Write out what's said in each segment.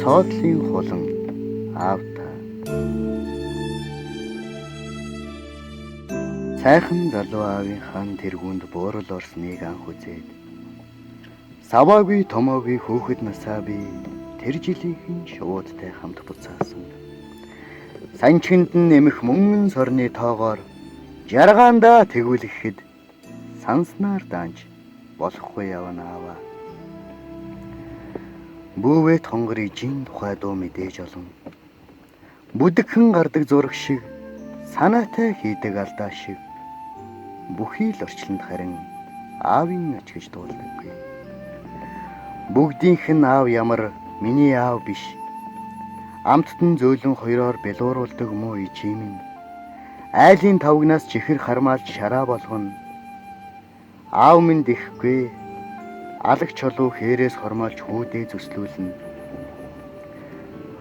шоодлын хулан аав та. Сайхан залуу аавынхаа тэргүүнд буурал орсныг анх үзээд саваагүй томоогүй хөөхд насаа би тэр жилийнхэн шуудтай хамт буцаасан. Санчинд нь нэмэх мөнгөн сорны тоогоор жаргаандаа тэгүүлэхэд санснаар даанч болохгүй явна аваа. Бүүвэт хонгор ижийн тухай дуу мэдээж олон. Бүдэгхэн гардаг зураг шиг, санаатай хийдэг алдаа шиг бүхий л орчлонд харин аавын ач гэж дуулдаггүй. Бүгдийнх нь аав ямар миний аав биш. Амттд нь зөөлөн хоёроор бэлууруулдаг муу ижим нь айлын тавгнаас чихэр хармаалж шараа болгоно. Аав минь дэхгүй алаг чулуу хээрээс хормоолж хүүдээ зүслүүлнэ.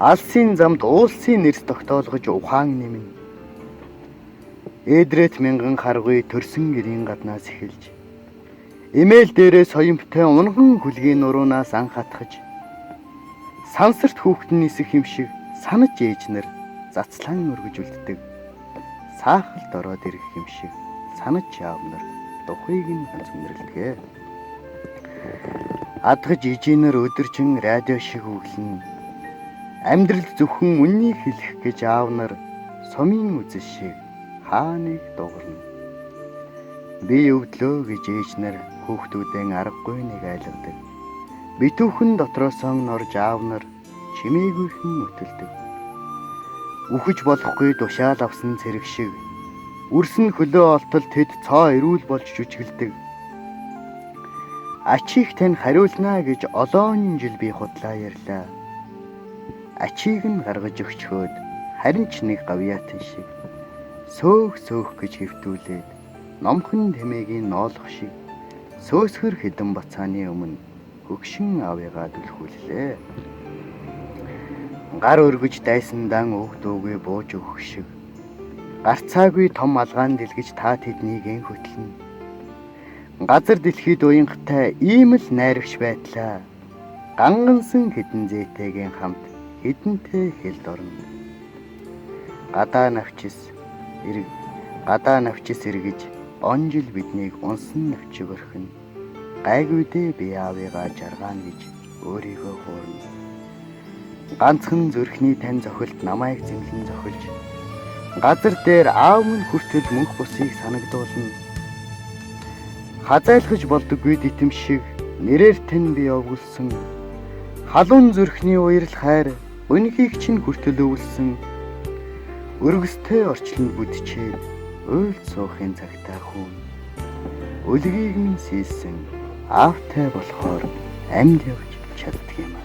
Алсын замд уулсын нэрс тогтоолгож ухаан нэмнэ. Ээдрét мянган харгуй төрсөн гэрийн гаднаас эхэлж эмээл дээрээ соёмтой унган хүлгийн нуруунаас анх атгаж сансарт хүүхдэн нисэх юм шиг санаж ээжнэр зацлан өргөж үлддэг. Саахалт ороод ирэх юм шиг санаж аавнар тухыг нь ханцмэрлэгээ. Адгаж ижинэр өдөржин радио шиг өглөн амьдрал зөвхөн үннийг хэлэх гэж аавнар сумын үзэл шиг хааныг дуурна. Би өвдлөө гэж ээжнэр хүүхдүүдэн аргагүй нэг айлгадаг. Битүүхэн дотроосоо норж аавнар чимээгүйхэн өтөлдөг. Үхэж болохгүй тушаал авсан цэрэг шиг үрсэн хөлөө олтол тэд цоо эрүүл болж жүжиглдэг. Ачийг тань хариулнаа гэж олоон жил би худлаа ярьлаа. Ачийг нь гаргаж өгчхөөд харин ч нэг гавьяатан шиг сөөх гэж хэвтүүлээд номхон тэмээгийн ноолох шиг сөсгөр хэдэн бацааны өмнө хөгшин аавыгаа дүлхүүллээ. Гар өргөж дайсандан өгдөөгүй бууж өгөх шиг гарцаагүй том алгаан дэлгэж та тэднийг эн хөтлөнө. Газар дэлхийд уянгатай ийм л найрагч байтлаа. Гангансан хэдэн зээтэйгийн хамт хэдэнтэй хэлд орно. Гадаа навчис эргэж он жил биднийг унсан навчиг орхино. Гайгүй дээ би аавыгаа жаргаана гэж өөрийгөө хуурна. Ганцхан зүрхний тань зохилт намайг зэмлэн зохилж газар дээр аав минь хүртэл мөнх бусыг санагдуулна. Хазайлгаж болдоггүй дитэм шиг нэрээр тань би овгөлсөн. Халуун зүрхний уярал хайр өнхийг чинь хүртэл өвлсөн. Өргөстэй орчлонд бүдчээд уйлд суухын цагтаа хүн үлгийг минь сэлсэн аавтай болохоор амьд явж чаддаг юм.